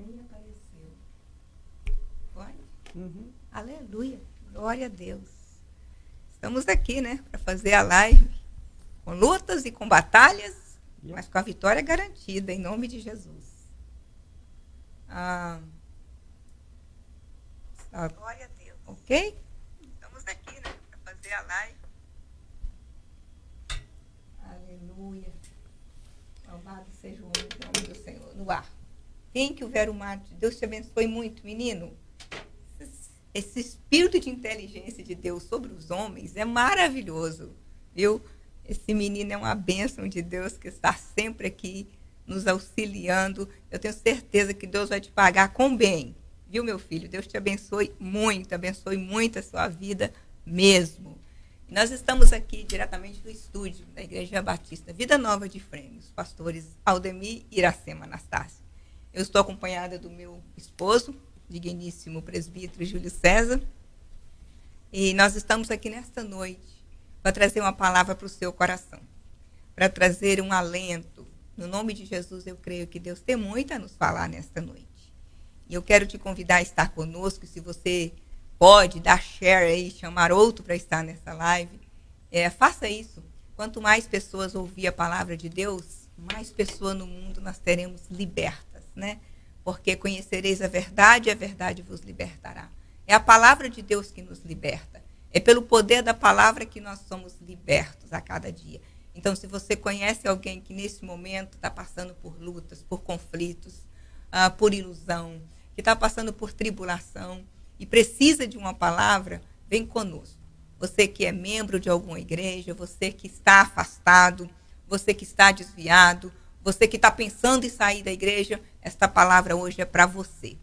Nem apareceu. Pode? Uhum. Aleluia. Glória a Deus. Estamos aqui, né, para fazer a live com lutas e com batalhas, mas com a vitória garantida, em nome de Jesus. Glória a Deus. Ok? Estamos aqui, né, para fazer a live. Aleluia. Louvado seja o nome do Senhor. No ar. Quem que houver o mate? Deus te abençoe muito, menino. Esse espírito de inteligência de Deus sobre os homens é maravilhoso, viu? Esse menino é uma bênção de Deus que está sempre aqui nos auxiliando. Eu tenho certeza que Deus vai te pagar com bem, viu, meu filho? Deus te abençoe muito a sua vida mesmo. E nós estamos aqui diretamente do estúdio da Igreja Batista Vida Nova de Freme, os pastores Aldemir e Iracema Anastácio. Eu estou acompanhada do meu esposo, digníssimo presbítero Júlio César, e nós estamos aqui nesta noite para trazer uma palavra para o seu coração, para trazer um alento. No nome de Jesus, eu creio que Deus tem muito a nos falar nesta noite. E eu quero te convidar a estar conosco, se você pode dar share aí, chamar outro para estar nessa live, faça isso. Quanto mais pessoas ouvir a palavra de Deus, mais pessoas no mundo nós teremos libertas, né? Porque conhecereis a verdade e a verdade vos libertará. É a palavra de Deus que nos liberta. É pelo poder da palavra que nós somos libertos a cada dia. Então, se você conhece alguém que nesse momento está passando por lutas, por conflitos, por ilusão, que está passando por tribulação e precisa de uma palavra, vem conosco. Você que é membro de alguma igreja, você que está afastado, você que está desviado, você que está pensando em sair da igreja, esta palavra hoje é para você.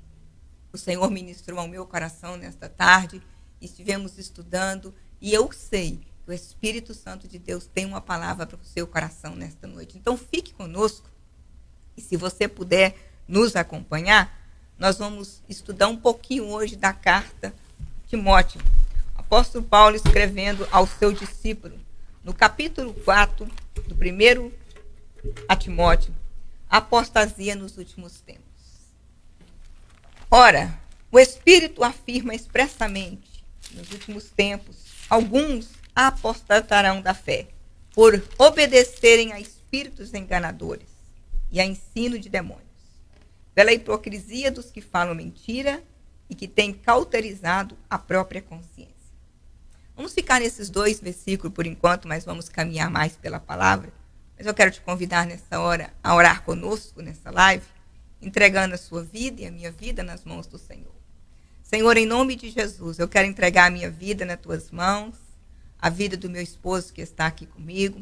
O Senhor ministrou ao meu coração nesta tarde, estivemos estudando, e eu sei que o Espírito Santo de Deus tem uma palavra para o seu coração nesta noite. Então fique conosco, e se você puder nos acompanhar, nós vamos estudar um pouquinho hoje da carta de Timóteo. O apóstolo Paulo escrevendo ao seu discípulo, no capítulo 4, do primeiro a Timóteo, a apostasia nos últimos tempos. Ora, o Espírito afirma expressamente, nos últimos tempos, alguns apostatarão da fé, por obedecerem a espíritos enganadores e a ensino de demônios, pela hipocrisia dos que falam mentira e que têm cauterizado a própria consciência. Vamos ficar nesses dois versículos por enquanto, mas vamos caminhar mais pela palavra. Mas eu quero te convidar nessa hora a orar conosco nessa live, entregando a sua vida e a minha vida nas mãos do Senhor. Senhor, em nome de Jesus, eu quero entregar a minha vida nas tuas mãos, a vida do meu esposo que está aqui comigo,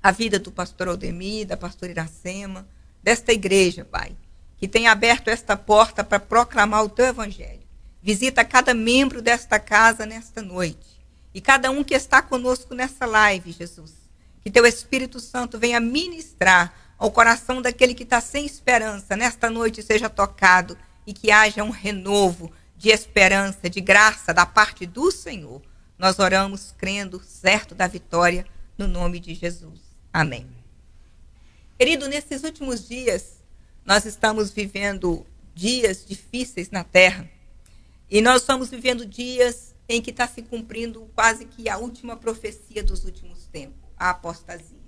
a vida do pastor Aldemir, da pastora Iracema, desta igreja, Pai, que tem aberto esta porta para proclamar o teu evangelho. Visita cada membro desta casa nesta noite e cada um que está conosco nessa live, Jesus. Que teu Espírito Santo venha ministrar ao coração daquele que está sem esperança, nesta noite seja tocado e que haja um renovo de esperança, de graça da parte do Senhor. Nós oramos crendo certo da vitória no nome de Jesus. Amém. Querido, nesses últimos dias, nós estamos vivendo dias difíceis na terra e nós estamos vivendo dias em que está se cumprindo quase que a última profecia dos últimos tempos. A apostasia.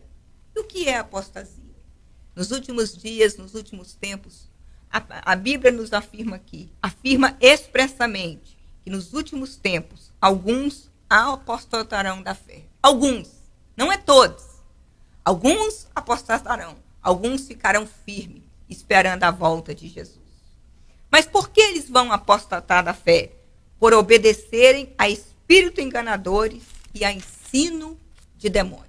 E o que é apostasia? Nos últimos dias, nos últimos tempos, a Bíblia nos afirma expressamente que nos últimos tempos, alguns apostatarão da fé. Alguns, não é todos. Alguns apostatarão, alguns ficarão firmes, esperando a volta de Jesus. Mas por que eles vão apostatar da fé? Por obedecerem a espíritos enganadores e a ensino de demônios.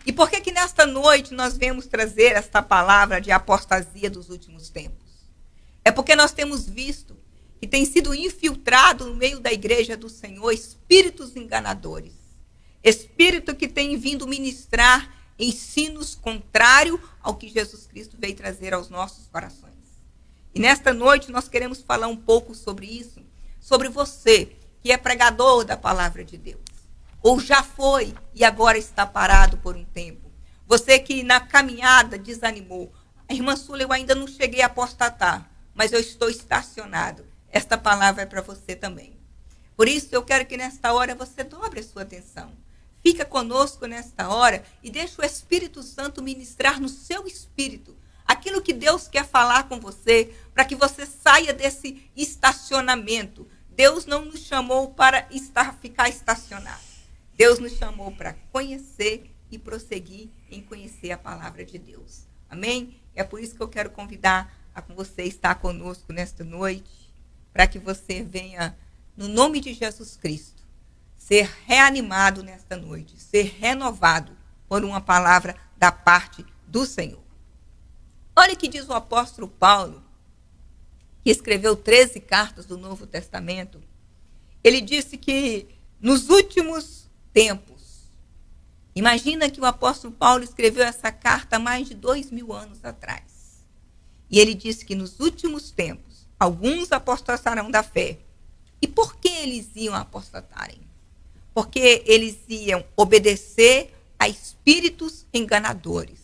E por que nesta noite nós vemos trazer esta palavra de apostasia dos últimos tempos? É porque nós temos visto que tem sido infiltrado no meio da igreja do Senhor espíritos enganadores. Espírito que tem vindo ministrar ensinos contrários ao que Jesus Cristo veio trazer aos nossos corações. E nesta noite nós queremos falar um pouco sobre isso, sobre você que é pregador da palavra de Deus. Ou já foi e agora está parado por um tempo. Você que na caminhada desanimou. A irmã Sula, eu ainda não cheguei a apostatar, mas eu estou estacionado. Esta palavra é para você também. Por isso, eu quero que nesta hora você dobre a sua atenção. Fica conosco nesta hora e deixa o Espírito Santo ministrar no seu espírito aquilo que Deus quer falar com você, para que você saia desse estacionamento. Deus não nos chamou para ficar estacionado. Deus nos chamou para conhecer e prosseguir em conhecer a palavra de Deus. Amém? É por isso que eu quero convidar a você estar conosco nesta noite, para que você venha, no nome de Jesus Cristo, ser reanimado nesta noite, ser renovado por uma palavra da parte do Senhor. Olha o que diz o apóstolo Paulo, que escreveu 13 cartas do Novo Testamento. Ele disse que nos últimos tempos, imagina que o apóstolo Paulo escreveu essa carta há mais de 2000 anos atrás. E ele disse que nos últimos tempos, alguns apostatarão da fé. E por que eles iam apostatarem? Porque eles iam obedecer a espíritos enganadores,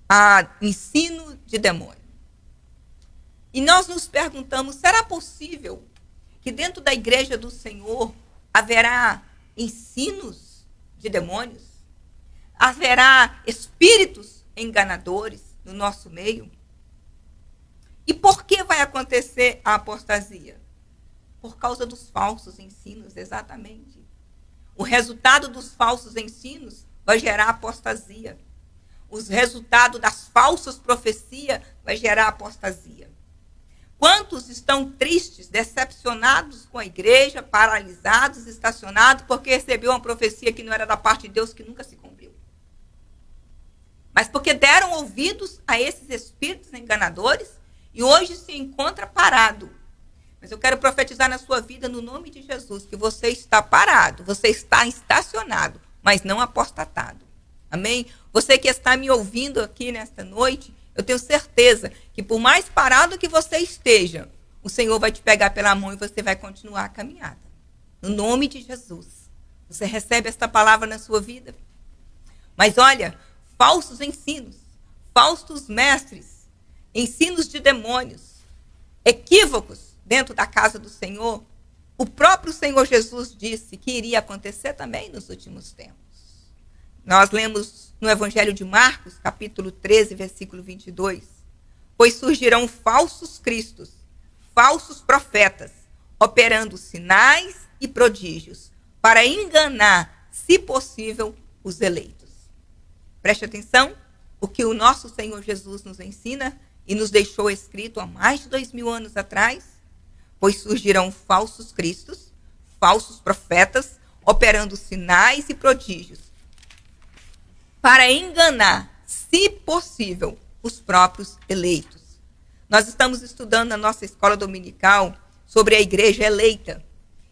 a ensino de demônio. E nós nos perguntamos, será possível que dentro da igreja do Senhor haverá ensinos de demônios? Haverá espíritos enganadores no nosso meio? E por que vai acontecer a apostasia? Por causa dos falsos ensinos, exatamente. O resultado dos falsos ensinos vai gerar apostasia. Os resultados das falsas profecias vai gerar apostasia. Quantos estão tristes, decepcionados com a igreja, paralisados, estacionados, porque recebeu uma profecia que não era da parte de Deus, que nunca se cumpriu. Mas porque deram ouvidos a esses espíritos enganadores e hoje se encontra parado. Mas eu quero profetizar na sua vida, no nome de Jesus, que você está parado, você está estacionado, mas não apostatado. Amém? Você que está me ouvindo aqui nesta noite, eu tenho certeza que por mais parado que você esteja, o Senhor vai te pegar pela mão e você vai continuar a caminhada. No nome de Jesus. Você recebe esta palavra na sua vida? Mas olha, falsos ensinos, falsos mestres, ensinos de demônios, equívocos dentro da casa do Senhor, o próprio Senhor Jesus disse que iria acontecer também nos últimos tempos. Nós lemos no Evangelho de Marcos, capítulo 13, versículo 22. Pois surgirão falsos cristos, falsos profetas, operando sinais e prodígios, para enganar, se possível, os eleitos. Preste atenção, o que o nosso Senhor Jesus nos ensina e nos deixou escrito há mais de 2000 anos atrás. Pois surgirão falsos cristos, falsos profetas, operando sinais e prodígios, para enganar, se possível, os próprios eleitos. Nós estamos estudando na nossa escola dominical sobre a igreja eleita.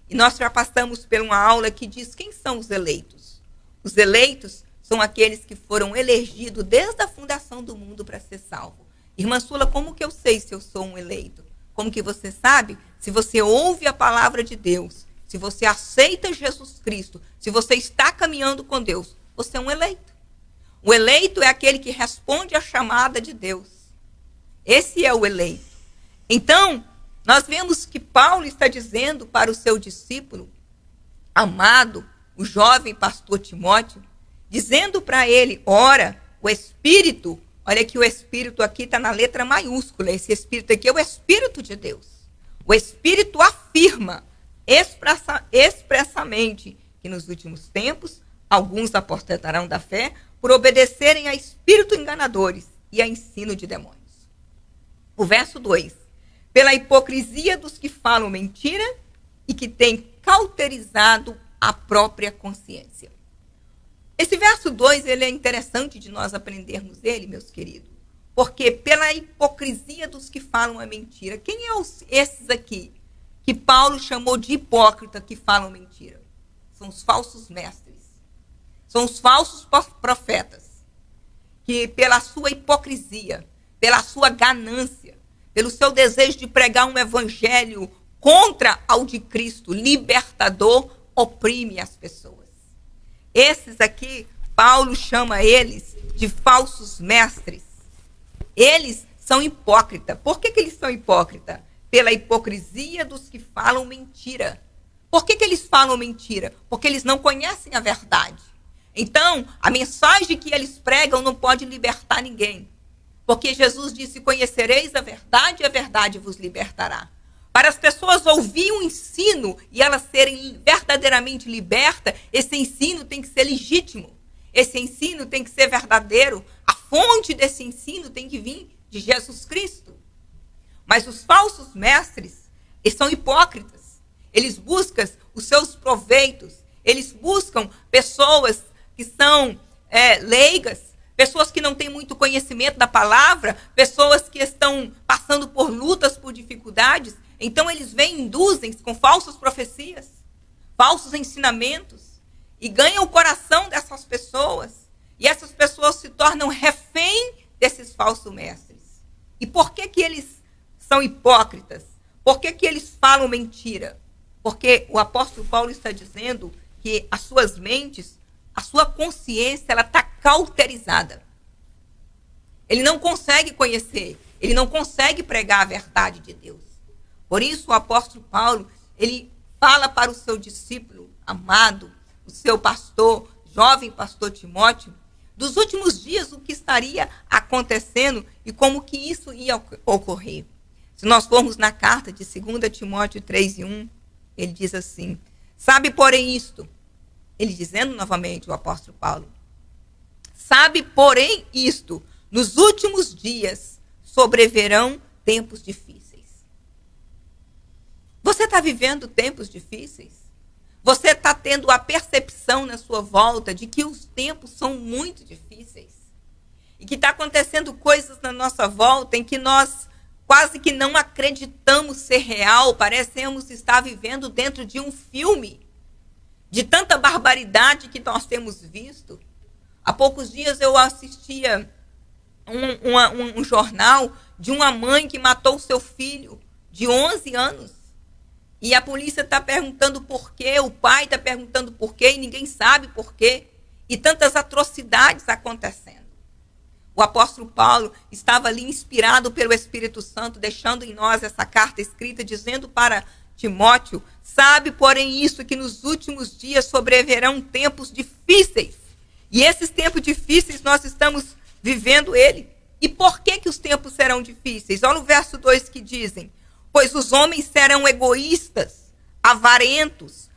E nós já passamos por uma aula que diz quem são os eleitos. Os eleitos são aqueles que foram elegidos desde a fundação do mundo para ser salvo. Irmã Sula, como que eu sei se eu sou um eleito? Como que você sabe? Se você ouve a palavra de Deus, se você aceita Jesus Cristo, se você está caminhando com Deus, você é um eleito. O eleito é aquele que responde à chamada de Deus. Esse é o eleito. Então, nós vemos que Paulo está dizendo para o seu discípulo, amado, o jovem pastor Timóteo, dizendo para ele, ora, o Espírito, olha que o Espírito aqui está na letra maiúscula, esse Espírito aqui é o Espírito de Deus. O Espírito afirma expressamente que nos últimos tempos, alguns apostatarão da fé por obedecerem a espíritos enganadores e a ensino de demônios. O verso 2. Pela hipocrisia dos que falam mentira e que têm cauterizado a própria consciência. Esse verso 2, ele é interessante de nós aprendermos ele, meus queridos. Porque pela hipocrisia dos que falam a mentira. Quem é esses aqui que Paulo chamou de hipócrita que falam mentira? São os falsos mestres. São os falsos profetas. Que pela sua hipocrisia, pela sua ganância, pelo seu desejo de pregar um evangelho contra ao de Cristo, libertador, oprime as pessoas. Esses aqui, Paulo chama eles de falsos mestres. eles são hipócritas. Por que eles são hipócritas? Pela hipocrisia dos que falam mentira. Por que eles falam mentira? Porque eles não conhecem a verdade. Então, a mensagem que eles pregam não pode libertar ninguém. Porque Jesus disse, conhecereis a verdade e a verdade vos libertará. Para as pessoas ouvirem um ensino e elas serem verdadeiramente libertas, esse ensino tem que ser legítimo. Esse ensino tem que ser verdadeiro. A fonte desse ensino tem que vir de Jesus Cristo. Mas os falsos mestres, eles são hipócritas. Eles buscam os seus proveitos. Eles buscam pessoas que são leigas, pessoas que não têm muito conhecimento da palavra, pessoas que estão passando por lutas, por dificuldades. Então eles vêm, induzem com falsas profecias, falsos ensinamentos, e ganham o coração dessas pessoas. E essas pessoas se tornam refém desses falsos mestres. E por que eles são hipócritas? Por que eles falam mentira? Porque o apóstolo Paulo está dizendo que as suas mentes, a sua consciência, ela está cauterizada. Ele não consegue conhecer, ele não consegue pregar a verdade de Deus. Por isso o apóstolo Paulo, ele fala para o seu discípulo amado, o seu pastor, jovem pastor Timóteo, dos últimos dias, o que estaria acontecendo e como que isso ia ocorrer. Se nós formos na carta de 2 Timóteo 3:1, ele diz assim, sabe, porém, isto, ele dizendo novamente, o apóstolo Paulo, sabe, porém, isto, nos últimos dias sobrevirão tempos difíceis. Você está vivendo tempos difíceis? Você está tendo a percepção na sua volta de que os tempos são muito difíceis? E que está acontecendo coisas na nossa volta em que nós quase que não acreditamos ser real, parecemos estar vivendo dentro de um filme, de tanta barbaridade que nós temos visto. Há poucos dias eu assistia um jornal de uma mãe que matou seu filho de 11 anos. E a polícia está perguntando por quê, o pai está perguntando por quê, e ninguém sabe por quê. E tantas atrocidades acontecendo. O apóstolo Paulo estava ali inspirado pelo Espírito Santo, deixando em nós essa carta escrita, dizendo para Timóteo, sabe, porém, isso, que nos últimos dias sobrevirão tempos difíceis. E esses tempos difíceis nós estamos vivendo ele. E por que os tempos serão difíceis? Olha o verso 2 que dizem, pois os homens serão egoístas, avarentos,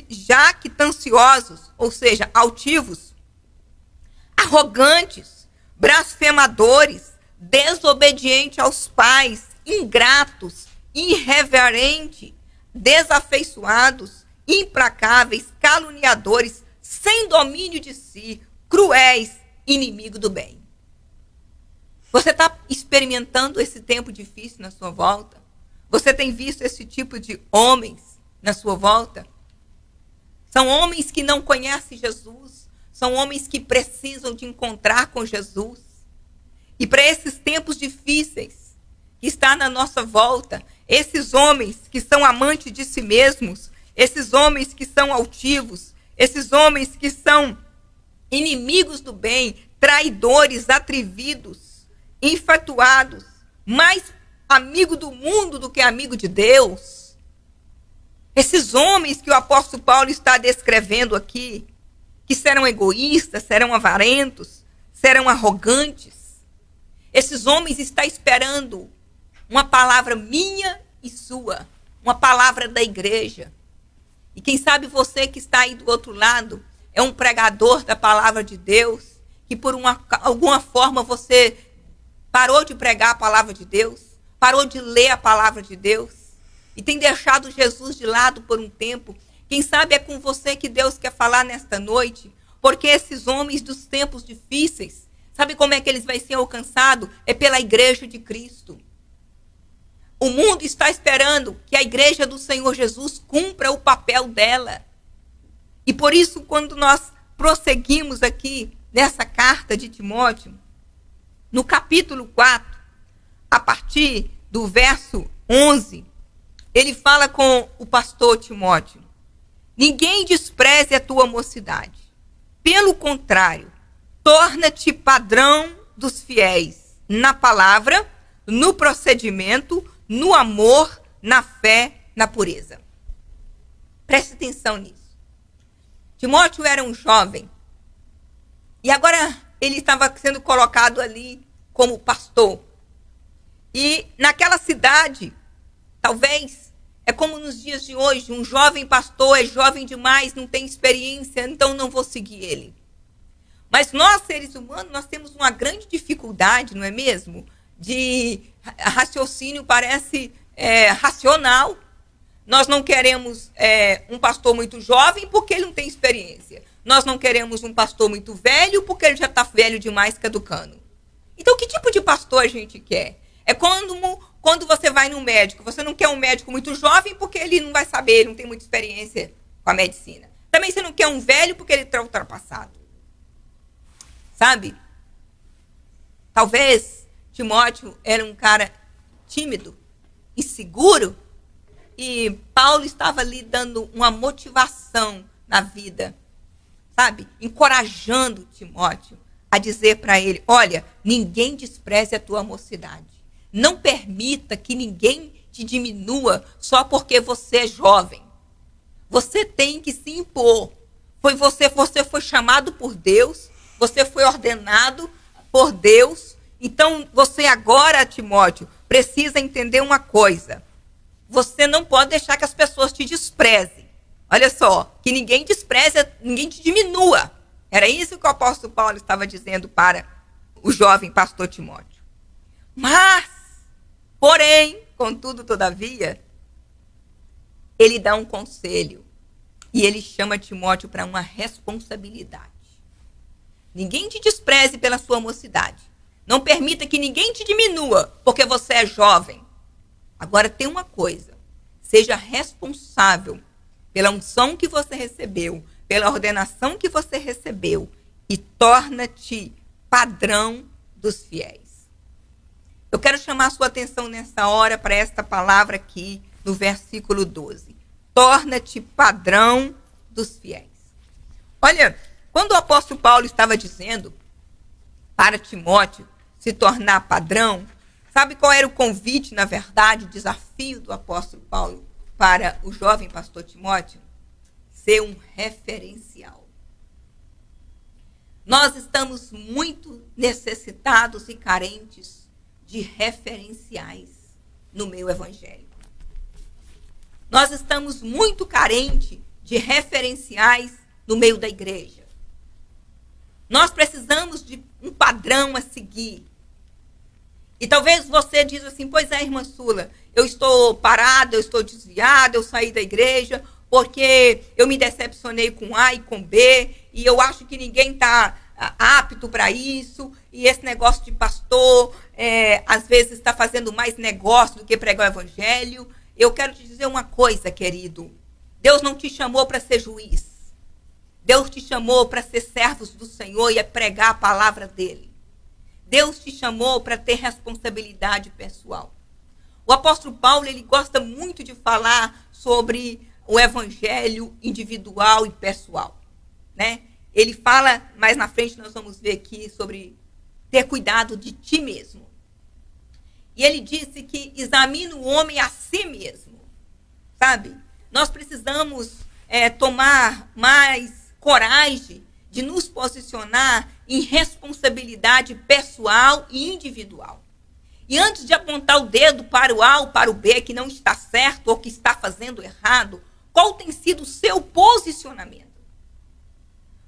jactanciosos, ou seja, altivos, arrogantes, blasfemadores, desobedientes aos pais, ingratos, irreverentes, desafeiçoados, implacáveis, caluniadores, sem domínio de si, cruéis, inimigo do bem. Você está experimentando esse tempo difícil na sua volta? Você tem visto esse tipo de homens na sua volta? São homens que não conhecem Jesus. São homens que precisam de encontrar com Jesus. E para esses tempos difíceis que está na nossa volta, esses homens que são amantes de si mesmos, esses homens que são altivos, esses homens que são inimigos do bem, traidores, atrevidos, infatuados, mais amigo do mundo do que amigo de Deus. Esses homens que o apóstolo Paulo está descrevendo aqui, que serão egoístas, serão avarentos, serão arrogantes. Esses homens estão esperando uma palavra minha e sua, uma palavra da igreja. E quem sabe você que está aí do outro lado é um pregador da palavra de Deus, que por alguma forma você parou de pregar a palavra de Deus, parou de ler a palavra de Deus e tem deixado Jesus de lado por um tempo. Quem sabe é com você que Deus quer falar nesta noite, porque esses homens dos tempos difíceis, sabe como é que eles vão ser alcançados? É pela igreja de Cristo. O mundo está esperando que a igreja do Senhor Jesus cumpra o papel dela. E por isso, quando nós prosseguimos aqui nessa carta de Timóteo, no capítulo 4, a partir do verso 11, ele fala com o pastor Timóteo, ninguém despreze a tua mocidade. Pelo contrário, torna-te padrão dos fiéis na palavra, no procedimento, no amor, na fé, na pureza. Preste atenção nisso. Timóteo era um jovem e agora ele estava sendo colocado ali como pastor. E naquela cidade, talvez, é como nos dias de hoje, um jovem pastor é jovem demais, não tem experiência, então não vou seguir ele. Mas nós, seres humanos, nós temos uma grande dificuldade, não é mesmo? De raciocínio parece racional. Nós não queremos um pastor muito jovem porque ele não tem experiência. Nós não queremos um pastor muito velho porque ele já está velho demais, caducando. Então, que tipo de pastor a gente quer? É quando você vai no médico. Você não quer um médico muito jovem porque ele não vai saber, ele não tem muita experiência com a medicina. Também você não quer um velho porque ele está ultrapassado. Sabe? Talvez Timóteo era um cara tímido, inseguro, e Paulo estava ali dando uma motivação na vida, sabe? Encorajando Timóteo a dizer para ele, olha, ninguém despreze a tua mocidade. Não permita que ninguém te diminua só porque você é jovem. Você tem que se impor. Você foi chamado por Deus, você foi ordenado por Deus. Então, você agora, Timóteo, precisa entender uma coisa. Você não pode deixar que as pessoas te desprezem. Olha só, que ninguém despreze, ninguém te diminua. Era isso que o apóstolo Paulo estava dizendo para o jovem pastor Timóteo. Mas, porém, contudo, todavia, ele dá um conselho. E ele chama Timóteo para uma responsabilidade. Ninguém te despreze pela sua mocidade. Não permita que ninguém te diminua, porque você é jovem. Agora tem uma coisa. Seja responsável pela unção que você recebeu, pela ordenação que você recebeu, e torna-te padrão dos fiéis. Eu quero chamar a sua atenção nessa hora para esta palavra aqui, no versículo 12. Torna-te padrão dos fiéis. Olha, quando o apóstolo Paulo estava dizendo para Timóteo se tornar padrão, sabe qual era o convite, na verdade, o desafio do apóstolo Paulo para o jovem pastor Timóteo? Ser um referencial. Nós estamos muito necessitados e carentes de referenciais no meio evangélico. Nós estamos muito carentes de referenciais no meio da igreja. Nós precisamos de um padrão a seguir. E talvez você diz assim, pois é, irmã Sula, eu estou parada, eu estou desviada, eu saí da igreja porque eu me decepcionei com A e com B, e eu acho que ninguém está apto para isso, e esse negócio de pastor, às vezes está fazendo mais negócio do que pregar o evangelho. Eu quero te dizer uma coisa, querido. Deus não te chamou para ser juiz. Deus te chamou para ser servos do Senhor e a pregar a palavra dele. Deus te chamou para ter responsabilidade pessoal. O apóstolo Paulo, ele gosta muito de falar sobre o evangelho individual e pessoal, né? Ele fala, mais na frente nós vamos ver aqui, sobre ter cuidado de ti mesmo. E ele disse que examina o homem a si mesmo, sabe? Nós precisamos tomar mais coragem de nos posicionar em responsabilidade pessoal e individual. E antes de apontar o dedo para o A ou para o B que não está certo ou que está fazendo errado, qual tem sido o seu posicionamento?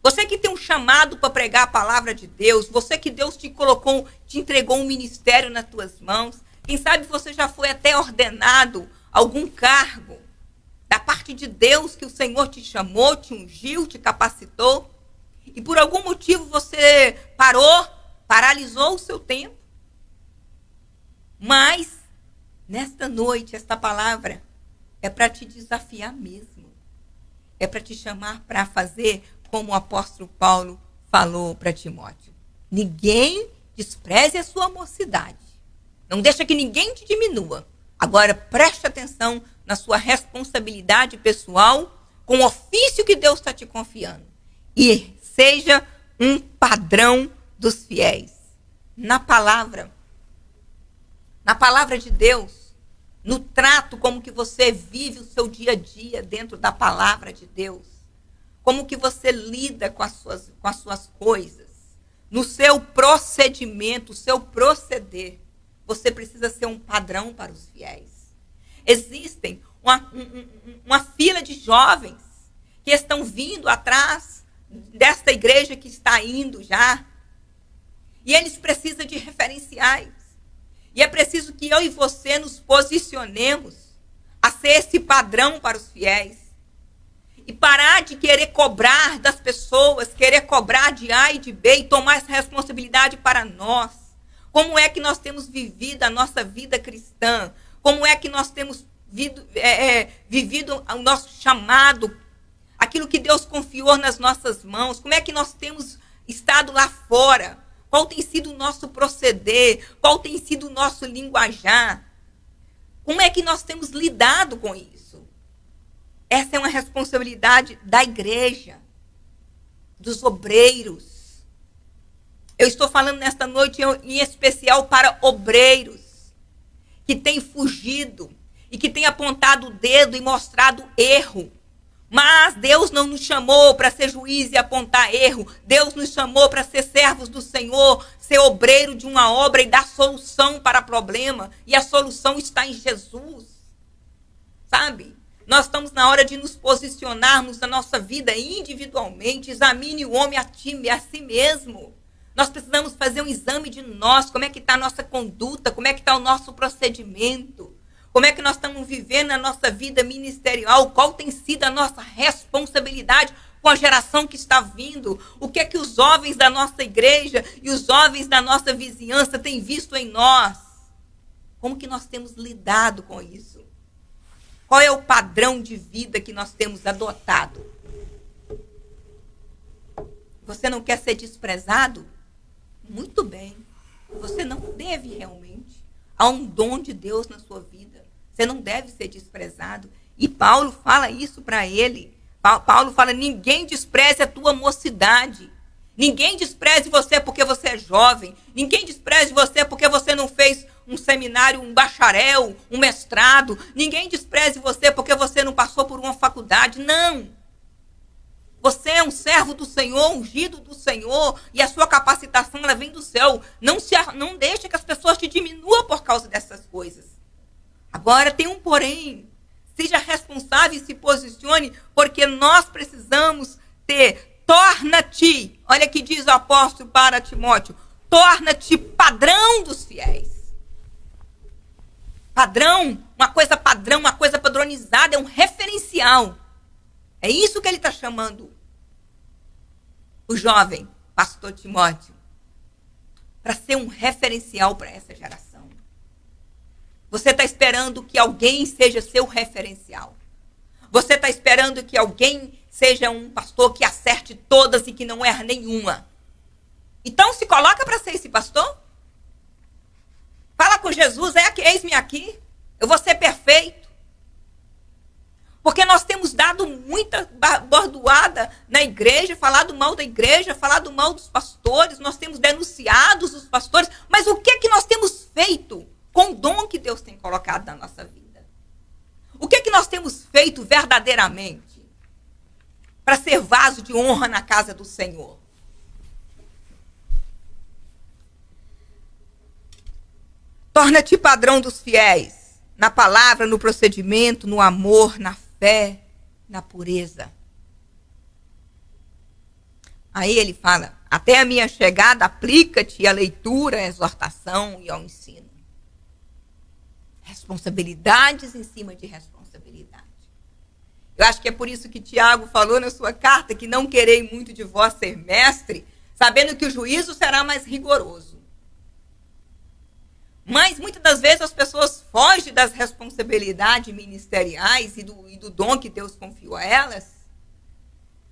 Você que tem um chamado para pregar a palavra de Deus, você que Deus te colocou, te entregou um ministério nas tuas mãos, quem sabe você já foi até ordenado a algum cargo da parte de Deus, que o Senhor te chamou, te ungiu, te capacitou, e por algum motivo você paralisou o seu tempo. Mas, nesta noite, esta palavra é para te desafiar mesmo. É para te chamar para fazer como o apóstolo Paulo falou para Timóteo. Ninguém despreze a sua mocidade. Não deixa que ninguém te diminua. Agora, preste atenção na sua responsabilidade pessoal com o ofício que Deus está te confiando. E seja um padrão dos fiéis. na palavra de Deus, no trato, como que você vive o seu dia a dia dentro da palavra de Deus, como que você lida com as suas coisas, no seu procedimento, o seu proceder, você precisa ser um padrão para os fiéis. Existem uma fila de jovens que estão vindo atrás desta igreja que está indo já, e eles precisam de referenciais. E é preciso que eu e você nos posicionemos a ser esse padrão para os fiéis. E parar de querer cobrar das pessoas, querer cobrar de A e de B e tomar essa responsabilidade para nós. Como é que nós temos vivido a nossa vida cristã? Como é que nós temos vivido o nosso chamado? Aquilo que Deus confiou nas nossas mãos? Como é que nós temos estado lá fora? Qual tem sido o nosso proceder? Qual tem sido o nosso linguajar? Como é que nós temos lidado com isso? Essa é uma responsabilidade da igreja, dos obreiros. Eu estou falando nesta noite em especial para obreiros que têm fugido e que têm apontado o dedo e mostrado erro. Mas Deus não nos chamou para ser juiz e apontar erro. Deus nos chamou para ser servos do Senhor, ser obreiro de uma obra e dar solução para o problema. E a solução está em Jesus. Sabe? Nós estamos na hora de nos posicionarmos na nossa vida individualmente. Examine o homem a si mesmo. Nós precisamos fazer um exame de nós. Como é que está a nossa conduta? Como é que está o nosso procedimento? Como é que nós estamos vivendo a nossa vida ministerial? Qual tem sido a nossa responsabilidade com a geração que está vindo? O que é que os jovens da nossa igreja e os jovens da nossa vizinhança têm visto em nós? Como que nós temos lidado com isso? Qual é o padrão de vida que nós temos adotado? Você não quer ser desprezado? Muito bem. Você não deve realmente. Há um dom de Deus na sua vida. Você não deve ser desprezado. E Paulo fala isso para ele. Paulo fala, ninguém despreze a tua mocidade. Ninguém despreze você porque você é jovem. Ninguém despreze você porque você não fez um seminário, um bacharel, um mestrado. Ninguém despreze você porque você não passou por uma faculdade. Não. Você é um servo do Senhor, ungido do Senhor, e a sua capacitação ela vem do céu. Não deixe que as pessoas te diminuam por causa dessas coisas. Agora tem um porém. Seja responsável e se posicione, porque nós precisamos ter. Torna-te, olha que diz o apóstolo para Timóteo, torna-te padrão dos fiéis. Padrão, uma coisa padronizada, é um referencial. É isso que ele está chamando o jovem pastor Timóteo, para ser um referencial para essa geração. Você está esperando que alguém seja seu referencial. Você está esperando que alguém seja um pastor que acerte todas e que não erra nenhuma. Então se coloca para ser esse pastor. Fala com Jesus, eis-me aqui, eu vou ser perfeito. Porque nós temos dado muita bordoada na igreja, falado mal da igreja, falado mal dos pastores, nós temos denunciado os pastores, mas o que é que nós temos feito com o dom que Deus tem colocado na nossa vida? O que é que nós temos feito verdadeiramente para ser vaso de honra na casa do Senhor? Torna-te padrão dos fiéis, na palavra, no procedimento, no amor, na fé, na pureza. Aí ele fala, até a minha chegada, aplica-te à leitura, à exortação e ao ensino. Responsabilidades em cima de responsabilidade. Eu acho que é por isso que Tiago falou na sua carta que não querei muito de vós ser mestre, sabendo que o juízo será mais rigoroso. Mas muitas das vezes as pessoas fogem das responsabilidades ministeriais e do dom que Deus confiou a elas.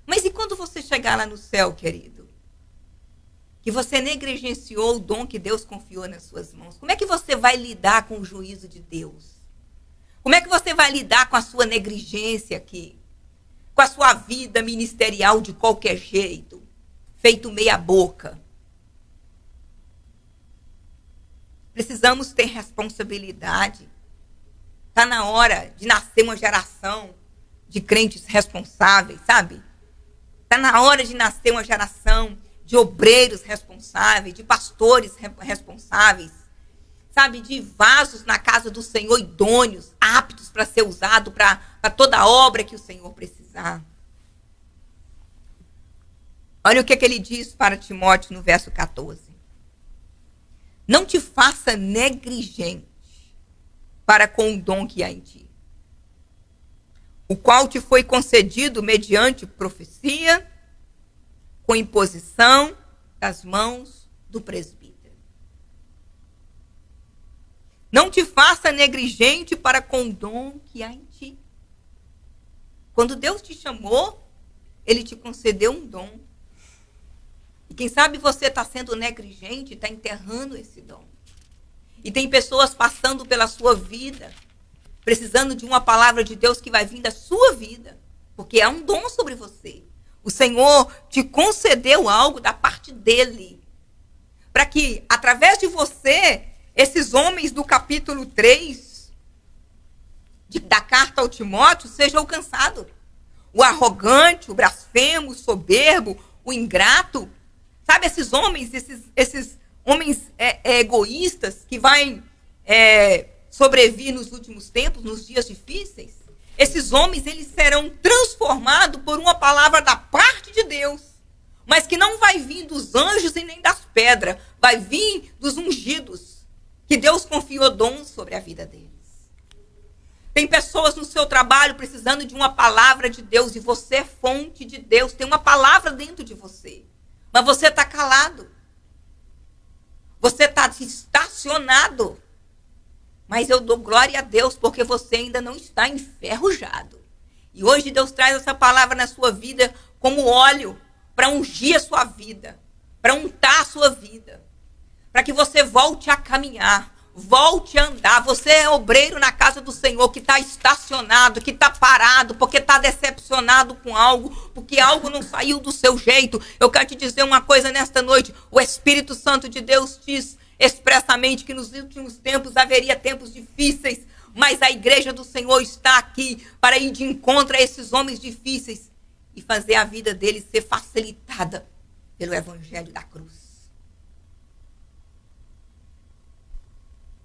Mas e quando você chegar lá no céu, querido? Que você negligenciou o dom que Deus confiou nas suas mãos. Como é que você vai lidar com o juízo de Deus? Como é que você vai lidar com a sua negligência aqui? Com a sua vida ministerial de qualquer jeito? Feito meia boca? Precisamos ter responsabilidade. Está na hora de nascer uma geração de crentes responsáveis, sabe? Está na hora de nascer uma geração de obreiros responsáveis, de pastores responsáveis, sabe? De vasos na casa do Senhor idôneos, aptos para ser usado para toda a obra que o Senhor precisar. Olha o que ele diz para Timóteo no verso 14. Não te faça negligente para com o dom que há em ti, o qual te foi concedido mediante profecia, com imposição das mãos do presbítero. Não te faça negligente para com o dom que há em ti. Quando Deus te chamou, Ele te concedeu um dom. E quem sabe você está sendo negligente, está enterrando esse dom. E tem pessoas passando pela sua vida, precisando de uma palavra de Deus que vai vir da sua vida, porque é um dom sobre você. O Senhor te concedeu algo da parte dele, para que, através de você, esses homens do capítulo 3 da carta ao Timóteo sejam alcançados. O arrogante, o blasfemo, o soberbo, o ingrato, sabe, esses homens, esses homens egoístas que vão sobrevir nos últimos tempos, nos dias difíceis, esses homens eles serão transformados por uma palavra da parte de Deus, mas que não vai vir dos anjos e nem das pedras, vai vir dos ungidos, que Deus confiou dons sobre a vida deles. Tem pessoas no seu trabalho precisando de uma palavra de Deus, e você é fonte de Deus, tem uma palavra dentro de você, mas você está calado. Você está estacionado. Mas eu dou glória a Deus porque você ainda não está enferrujado. E hoje Deus traz essa palavra na sua vida como óleo para ungir a sua vida, para untar a sua vida, para que você volte a caminhar, volte a andar. Você é obreiro na casa do Senhor que está estacionado, que está parado, porque está decepcionado com algo, porque algo não saiu do seu jeito. Eu quero te dizer uma coisa nesta noite. O Espírito Santo de Deus diz expressamente que nos últimos tempos haveria tempos difíceis, mas a igreja do Senhor está aqui para ir de encontro a esses homens difíceis e fazer a vida deles ser facilitada pelo Evangelho da cruz.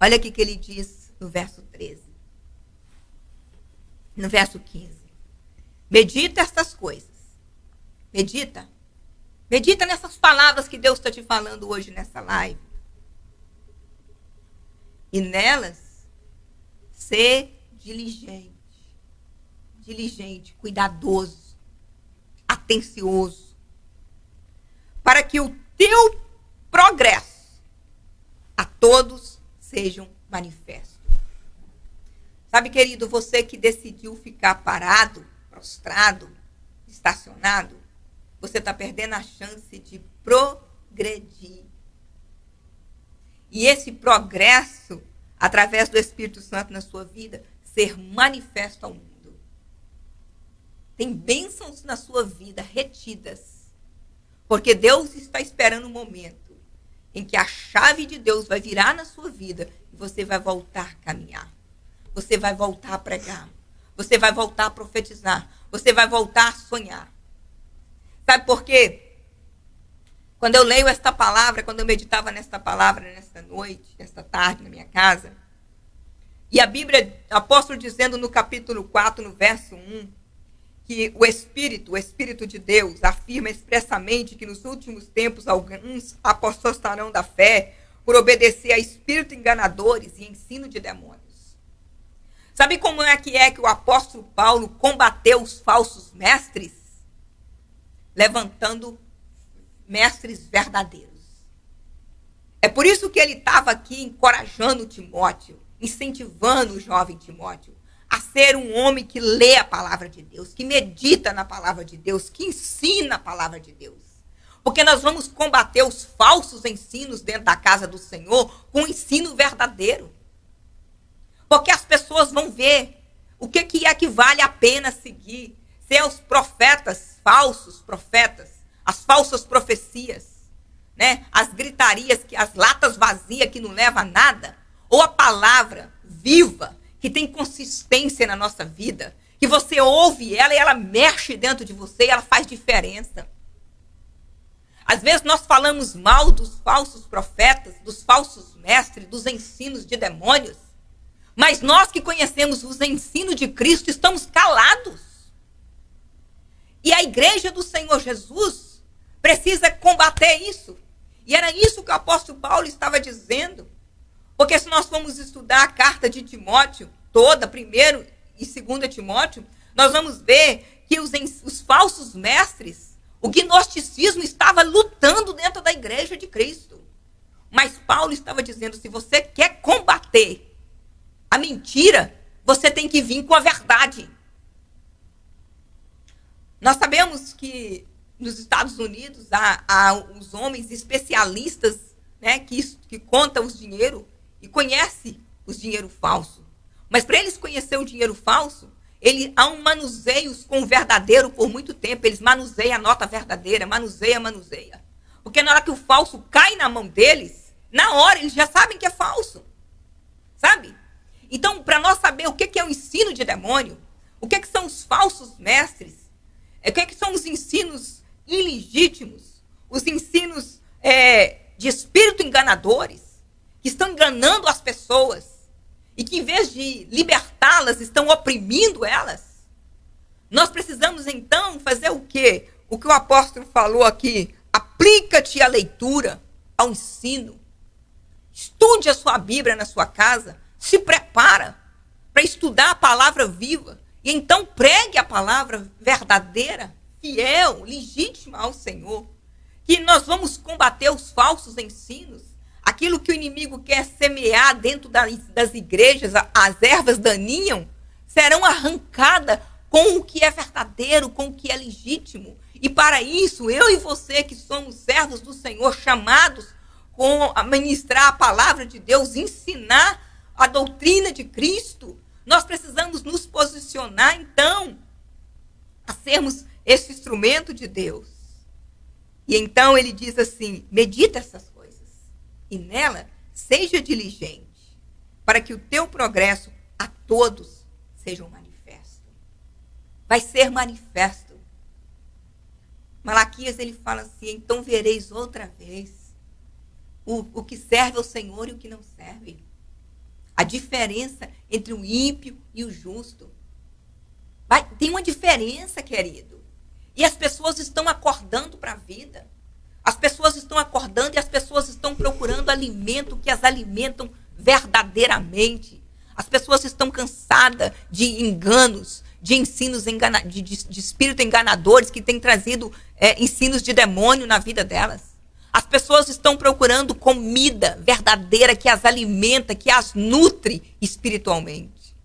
Olha aqui que ele diz no verso 13. No verso 15. Medita estas coisas. Medita. Medita nessas palavras que Deus está te falando hoje nessa live. E nelas, ser diligente. Diligente, cuidadoso, atencioso. Para que o teu progresso a todos sejam manifestos. Sabe, querido, você que decidiu ficar parado, prostrado, estacionado, você está perdendo a chance de progredir. E esse progresso, através do Espírito Santo na sua vida, ser manifesto ao mundo. Tem bênçãos na sua vida retidas, porque Deus está esperando um momento em que a chave de Deus vai virar na sua vida e você vai voltar a caminhar. Você vai voltar a pregar. Você vai voltar a profetizar. Você vai voltar a sonhar. Sabe por quê? Quando eu leio esta palavra, quando eu meditava nesta palavra, nesta noite, nesta tarde, na minha casa, e a Bíblia, o apóstolo dizendo no capítulo 4, no verso 1, que o Espírito de Deus, afirma expressamente que nos últimos tempos alguns apostarão da fé por obedecer a espíritos enganadores e ensino de demônios. Sabe como é que o apóstolo Paulo combateu os falsos mestres? Levantando mestres verdadeiros. É por isso que ele estava aqui encorajando Timóteo, incentivando o jovem Timóteo a ser um homem que lê a palavra de Deus, que medita na palavra de Deus, que ensina a palavra de Deus. Porque nós vamos combater os falsos ensinos dentro da casa do Senhor com o ensino verdadeiro. Porque as pessoas vão ver o que é que vale a pena seguir. Se é os profetas, falsos profetas, as falsas profecias. né, as gritarias, as latas vazias que não levam a nada, ou a palavra viva, que tem consistência na nossa vida, que você ouve ela e ela mexe dentro de você e ela faz diferença. Às vezes nós falamos mal dos falsos profetas, dos falsos mestres, dos ensinos de demônios, mas nós que conhecemos os ensinos de Cristo estamos calados. E a igreja do Senhor Jesus precisa combater isso. E era isso que o apóstolo Paulo estava dizendo. Porque se nós formos estudar a carta de Timóteo toda, 1º e 2º Timóteo, nós vamos ver que os falsos mestres, o gnosticismo estava lutando dentro da igreja de Cristo. Mas Paulo estava dizendo, se você quer combater a mentira, você tem que vir com a verdade. Nós sabemos que nos Estados Unidos há os homens especialistas, né, que contam os dinheiro e conhecem os dinheiro falso. Mas para eles conhecer o dinheiro falso, há um manuseio com o verdadeiro por muito tempo. Eles manuseiam a nota verdadeira, manuseia. Porque na hora que o falso cai na mão deles, na hora eles já sabem que é falso. Sabe? Então, para nós saber o que é o ensino de demônio, o que são os falsos mestres, o que são os ensinos ilegítimos, os ensinos de espírito enganadores, que estão enganando as pessoas e que, em vez de libertá-las, estão oprimindo elas. Nós precisamos, então, fazer o quê? O que o apóstolo falou aqui. Aplica-te à leitura, ao ensino. Estude a sua Bíblia na sua casa. Se prepara para estudar a palavra viva. E então pregue a palavra verdadeira, fiel, legítima ao Senhor. Que nós vamos combater os falsos ensinos. Aquilo que o inimigo quer semear dentro das igrejas, as ervas daninhas, serão arrancadas com o que é verdadeiro, com o que é legítimo. E para isso, eu e você que somos servos do Senhor, chamados a ministrar a palavra de Deus, ensinar a doutrina de Cristo, nós precisamos nos posicionar, então, a sermos esse instrumento de Deus. E então ele diz assim, medita essas coisas. E nela, seja diligente, para que o teu progresso a todos seja um manifesto. Vai ser manifesto. Malaquias, ele fala assim, então vereis outra vez o que serve ao Senhor e o que não serve. A diferença entre o ímpio e o justo. Tem uma diferença, querido. E as pessoas estão acordando para a vida. As pessoas estão acordando e as pessoas estão procurando alimento que as alimentam verdadeiramente. As pessoas estão cansadas de enganos, de ensinos de espírito enganadores que têm trazido ensinos de demônio na vida delas. As pessoas estão procurando comida verdadeira que as alimenta, que as nutre espiritualmente.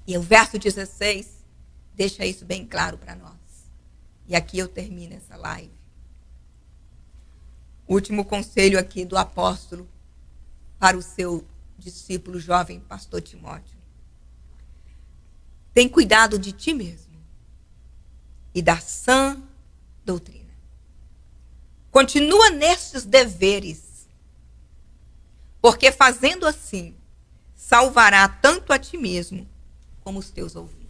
E o verso 16 deixa isso bem claro para nós. E aqui eu termino essa live. O último conselho aqui do apóstolo para o seu discípulo jovem, pastor Timóteo. Tem cuidado de ti mesmo e da sã doutrina. Continua nestes deveres, porque fazendo assim, salvará tanto a ti mesmo como os teus ouvidos.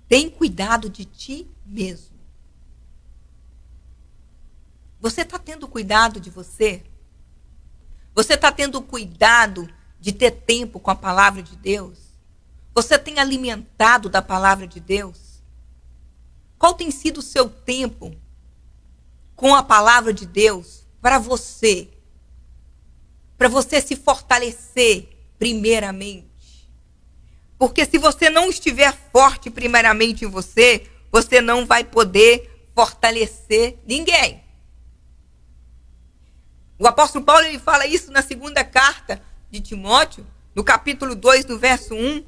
Tem cuidado de ti mesmo. Você está tendo cuidado de você? Você está tendo cuidado de ter tempo com a palavra de Deus? Você tem alimentado da palavra de Deus? Qual tem sido o seu tempo com a palavra de Deus para você? Para você se fortalecer primeiramente. Porque se você não estiver forte primeiramente em você, você não vai poder fortalecer ninguém. O apóstolo Paulo ele fala isso na segunda carta de Timóteo, no capítulo 2, no verso 1.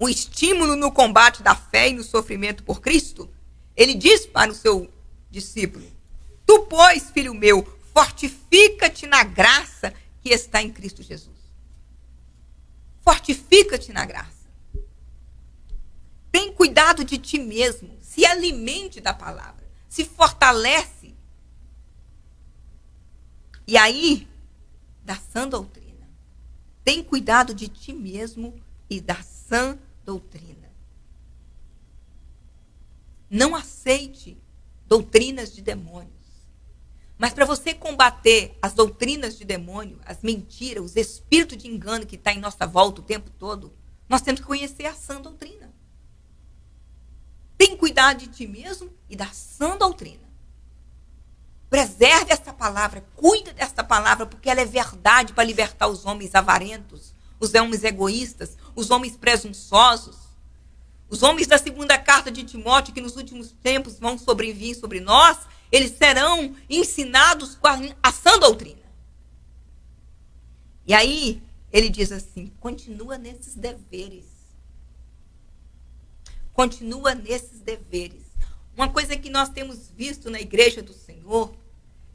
O estímulo no combate da fé e no sofrimento por Cristo. Ele diz para o seu discípulo, tu, pois, filho meu, fortifica-te na graça que está em Cristo Jesus. Fortifica-te na graça. Tem cuidado de ti mesmo. se alimente da palavra, se fortalece. E aí, da sã doutrina. Tem cuidado de ti mesmo e da sã doutrina. Não aceite doutrinas de demônios. Mas para você combater as doutrinas de demônio, as mentiras, os espíritos de engano que está em nossa volta o tempo todo, nós temos que conhecer a sã doutrina. Tem cuidado de ti mesmo e da sã doutrina. Preserve essa palavra, cuida dessa palavra, porque ela é verdade para libertar os homens avarentos, os homens egoístas, os homens presunçosos, os homens da segunda carta de Timóteo, que nos últimos tempos vão sobrevir sobre nós, eles serão ensinados com a sã doutrina. E aí, ele diz assim, continua nesses deveres. Continua nesses deveres. Uma coisa que nós temos visto na igreja do Senhor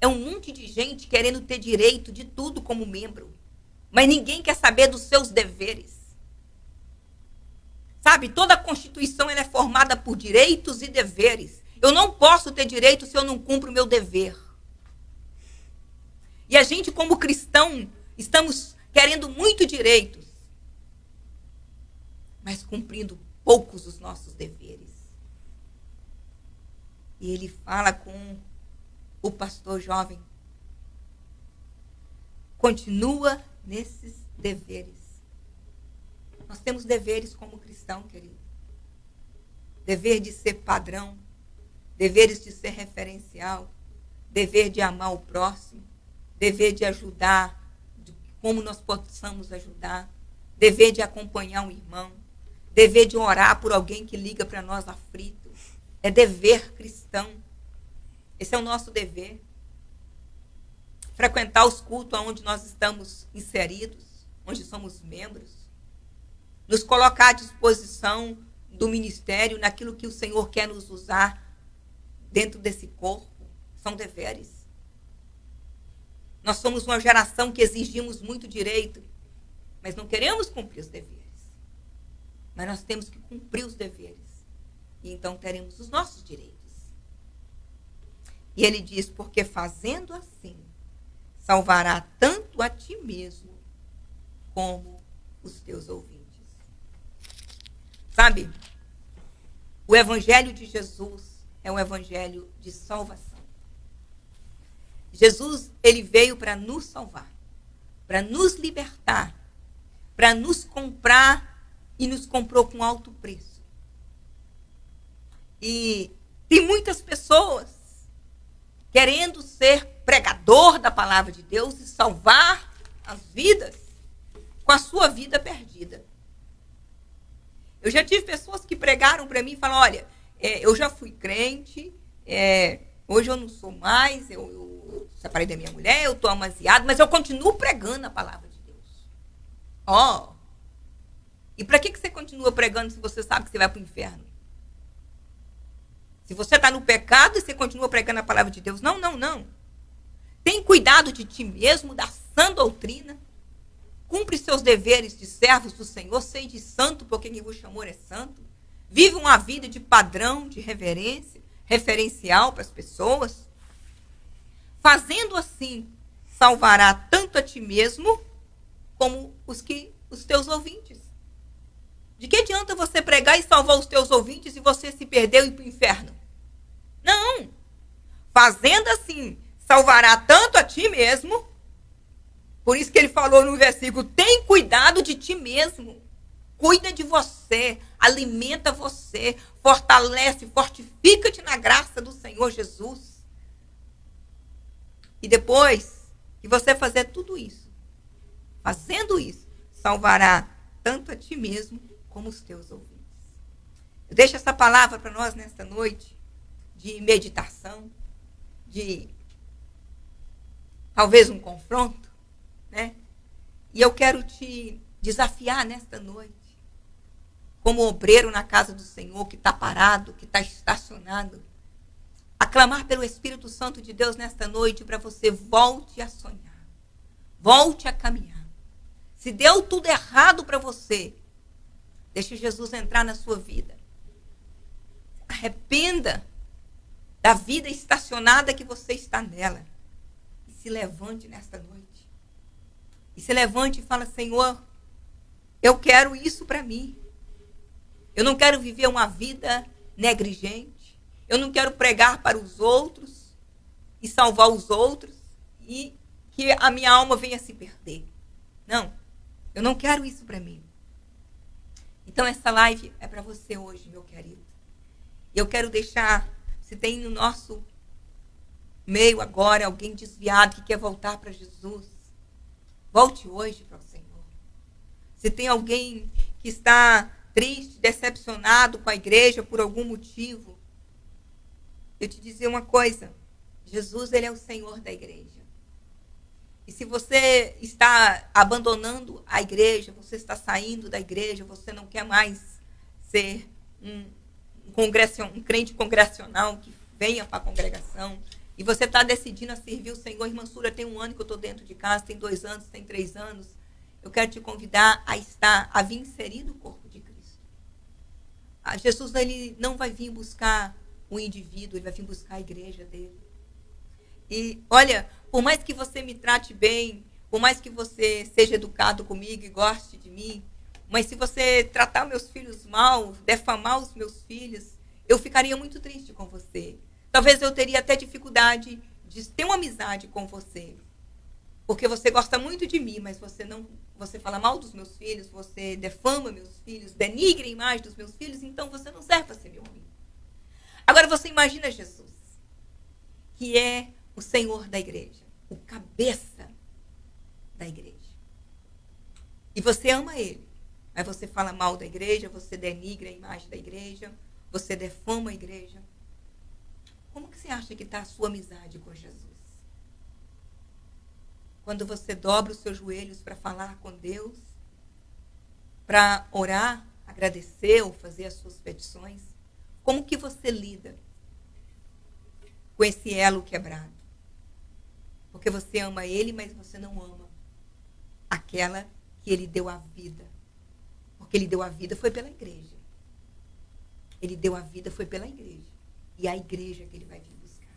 é um monte de gente querendo ter direito de tudo como membro, mas ninguém quer saber dos seus deveres. Sabe, toda a Constituição ela é formada por direitos e deveres. Eu não posso ter direito se eu não cumpro o meu dever. E a gente, como cristão, estamos querendo muito direitos, mas cumprindo poucos os nossos deveres. E ele fala com o pastor jovem. Continua nesses deveres. Nós temos deveres como cristão, querido. Dever de ser padrão. Deveres de ser referencial. Dever de amar o próximo. Dever de ajudar, como nós possamos ajudar. Dever de acompanhar um irmão. Dever de orar por alguém que liga para nós aflito. É dever cristão. Esse é o nosso dever. Frequentar os cultos onde nós estamos inseridos, onde somos membros. Nos colocar à disposição do ministério naquilo que o Senhor quer nos usar dentro desse corpo. São deveres. Nós somos uma geração que exigimos muito direito, mas não queremos cumprir os deveres. Mas nós temos que cumprir os deveres. E então teremos os nossos direitos. E ele diz, porque fazendo assim, salvará tanto a ti mesmo como os teus ouvintes. Sabe, o evangelho de Jesus é um evangelho de salvação. Jesus, ele veio para nos salvar, para nos libertar, para nos comprar e nos comprou com alto preço. E tem muitas pessoas querendo ser pregador da palavra de Deus e salvar as vidas com a sua vida perdida. Eu já tive pessoas que pregaram para mim e falaram, olha, eu já fui crente, hoje eu não sou mais, eu separei da minha mulher, eu estou amaziado, mas eu continuo pregando a palavra de Deus. E para que você continua pregando se você sabe que você vai para o inferno? Se você está no pecado e você continua pregando a palavra de Deus. Não. Tem cuidado de ti mesmo, da sã doutrina. Cumpre seus deveres de servos do Senhor. Seja santo, porque quem vos chamou é santo. Vive uma vida de padrão, de reverência, referencial para as pessoas. Fazendo assim, salvará tanto a ti mesmo, como os teus ouvintes. De que adianta você pregar e salvar os teus ouvintes e você se perdeu e ir para o inferno? Não. Fazendo assim, salvará tanto a ti mesmo. Por isso que ele falou no versículo, tem cuidado de ti mesmo. Cuida de você, alimenta você, fortalece, fortifica-te na graça do Senhor Jesus. E depois que você fazer tudo isso, fazendo isso, salvará tanto a ti mesmo como os teus ouvintes. Eu deixo essa palavra para nós nesta noite, de meditação, de talvez um confronto, né? E eu quero te desafiar nesta noite, como obreiro na casa do Senhor, que está parado, que está estacionado, a clamar pelo Espírito Santo de Deus nesta noite, para você volte a sonhar, volte a caminhar. Se deu tudo errado para você, deixe Jesus entrar na sua vida. arrependa da vida estacionada que você está nela. E se levante nesta noite. E se levante e fala: Senhor, eu quero isso para mim. Eu não quero viver uma vida negligente. Eu não quero pregar para os outros e salvar os outros e que a minha alma venha se perder. Não, eu não quero isso para mim. Então essa live é para você hoje, meu querido. Eu quero deixar, se tem no nosso meio agora alguém desviado que quer voltar para Jesus, volte hoje para o Senhor. Se tem alguém que está triste, decepcionado com a igreja por algum motivo, eu te dizer uma coisa: Jesus, ele é o Senhor da igreja. E se você está abandonando a igreja, você está saindo da igreja, você não quer mais ser um crente congregacional que venha para a congregação, e você está decidindo a servir o Senhor, irmã Súria, tem 1 ano que eu estou dentro de casa, tem 2 anos, tem 3 anos, eu quero te convidar a vir inserir no corpo de Cristo. Jesus, ele não vai vir buscar o indivíduo, ele vai vir buscar a igreja dele. E olha, por mais que você me trate bem, por mais que você seja educado comigo e goste de mim, mas se você tratar meus filhos mal, defamar os meus filhos, eu ficaria muito triste com você. Talvez eu teria até dificuldade de ter uma amizade com você. Porque você gosta muito de mim, mas você fala mal dos meus filhos, você defama meus filhos, denigre a imagem dos meus filhos, então você não serve para ser meu amigo. Agora você imagina Jesus, que é o Senhor da igreja, o cabeça da igreja. E você ama ele, mas você fala mal da igreja, você denigre a imagem da igreja, você defama a igreja. Como que você acha que está a sua amizade com Jesus? Quando você dobra os seus joelhos para falar com Deus, para orar, agradecer ou fazer as suas petições, como que você lida com esse elo quebrado? Porque você ama ele, mas você não ama aquela que ele deu a vida. Porque ele deu a vida foi pela igreja. Ele deu a vida foi pela igreja. E é a igreja que ele vai vir buscar.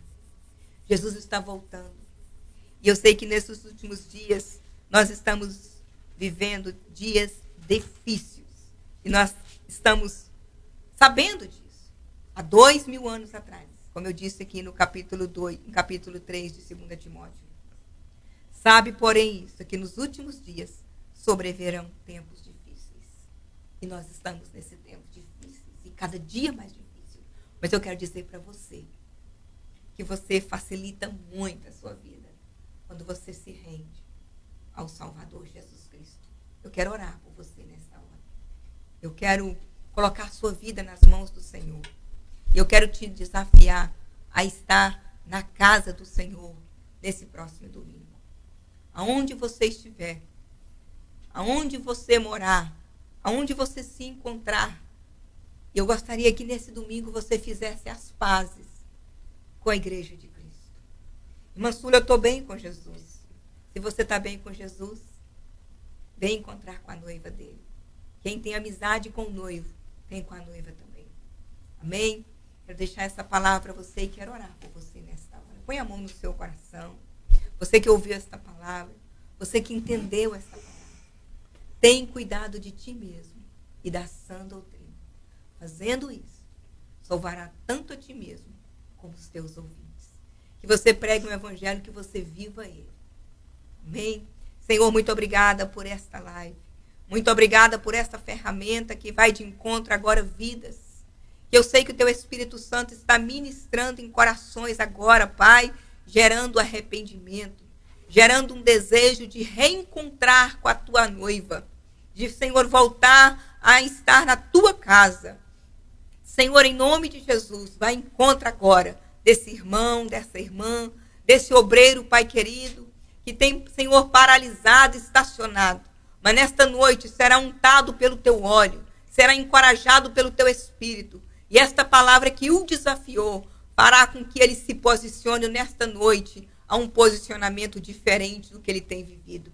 Jesus está voltando. E eu sei que nesses últimos dias nós estamos vivendo dias difíceis. E nós estamos sabendo disso. Há 2000 anos atrás. Como eu disse aqui no capítulo 3 de 2 Timóteo. Sabe, porém, isso, que nos últimos dias sobrevirão tempos difíceis. E nós estamos nesse tempo difícil. E cada dia mais difícil. Mas eu quero dizer para você que você facilita muito a sua vida quando você se rende ao Salvador Jesus Cristo. Eu quero orar por você nesta hora. Eu quero colocar a sua vida nas mãos do Senhor. E eu quero te desafiar a estar na casa do Senhor nesse próximo domingo. Aonde você estiver, aonde você morar, aonde você se encontrar, eu gostaria que nesse domingo você fizesse as pazes com a igreja de Cristo. Irmã Súlia, eu estou bem com Jesus. Se você está bem com Jesus, vem encontrar com a noiva dele. Quem tem amizade com o noivo, tem com a noiva também. Amém? Quero deixar essa palavra para você e quero orar por você nesta hora. Põe a mão no seu coração. Você que ouviu esta palavra, você que entendeu esta palavra, tem cuidado de ti mesmo e da sã doutrina. Fazendo isso, salvará tanto a ti mesmo como os teus ouvintes. Que você pregue um evangelho, que você viva ele. Amém? Senhor, muito obrigada por esta live. Muito obrigada por esta ferramenta que vai de encontro agora vidas. Que eu sei que o teu Espírito Santo está ministrando em corações agora, Pai, gerando arrependimento, gerando um desejo de reencontrar com a tua noiva, de, Senhor, voltar a estar na tua casa. Senhor, em nome de Jesus, vai em encontro agora desse irmão, dessa irmã, desse obreiro, Pai querido, que tem, Senhor, paralisado, estacionado, mas nesta noite será untado pelo teu óleo, será encorajado pelo teu Espírito, e esta palavra que o desafiou fará com que ele se posicione nesta noite a um posicionamento diferente do que ele tem vivido.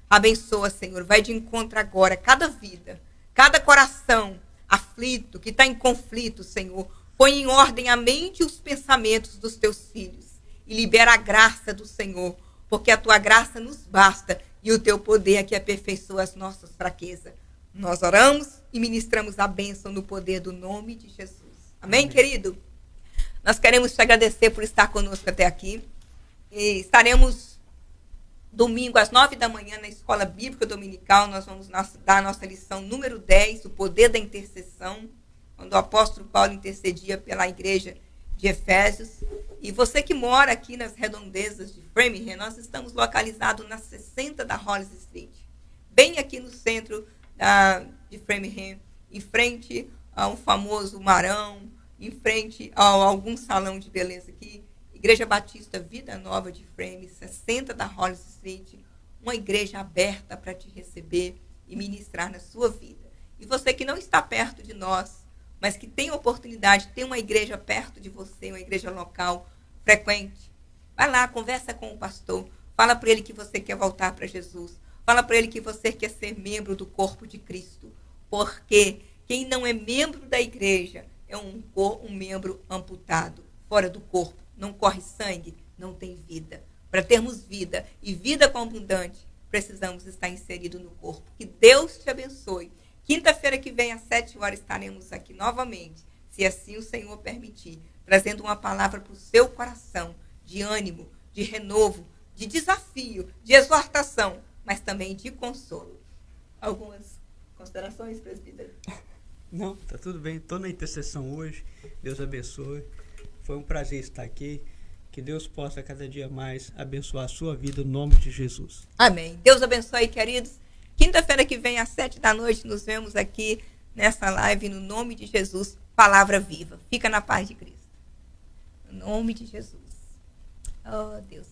Abençoa, Senhor. Vai de encontro agora cada vida, cada coração aflito, que está em conflito, Senhor. Põe em ordem a mente e os pensamentos dos teus filhos e libera a graça do Senhor, porque a tua graça nos basta e o teu poder é que aperfeiçoa as nossas fraquezas. Nós oramos e ministramos a bênção no poder do nome de Jesus. Amém, querido? Nós queremos te agradecer por estar conosco até aqui. E estaremos domingo às 9 da manhã na Escola Bíblica Dominical. Nós vamos dar a nossa lição número 10, o poder da intercessão, quando o apóstolo Paulo intercedia pela igreja de Efésios. E você que mora aqui nas redondezas de Framingham, nós estamos localizados na 60 da Hollis Street, bem aqui no centro de Framingham, em frente ao famoso Marão, em frente a algum salão de beleza aqui. Igreja Batista Vida Nova de Framingham, 60 da Hollis Street, uma igreja aberta para te receber e ministrar na sua vida. E você que não está perto de nós, mas que tem a oportunidade de ter uma igreja perto de você, uma igreja local, frequente, vai lá, conversa com o pastor, fala para ele que você quer voltar para Jesus, fala para ele que você quer ser membro do corpo de Cristo, porque quem não é membro da igreja é um membro amputado, fora do corpo, não corre sangue, não tem vida. Para termos vida e vida com abundante, precisamos estar inseridos no corpo. Que Deus te abençoe. Quinta-feira que vem, às 7 horas, estaremos aqui novamente, se assim o Senhor permitir, trazendo uma palavra para o seu coração, de ânimo, de renovo, de desafio, de exortação, mas também de consolo. Algumas considerações, presbítero? Não, tá tudo bem. Estou na intercessão hoje. Deus abençoe. Foi um prazer estar aqui. Que Deus possa cada dia mais abençoar a sua vida no nome de Jesus. Amém. Deus abençoe, queridos. Quinta-feira que vem, às 7 da noite, nos vemos aqui nessa live, no nome de Jesus, palavra viva. Fica na paz de Cristo. No nome de Jesus. Oh, Deus.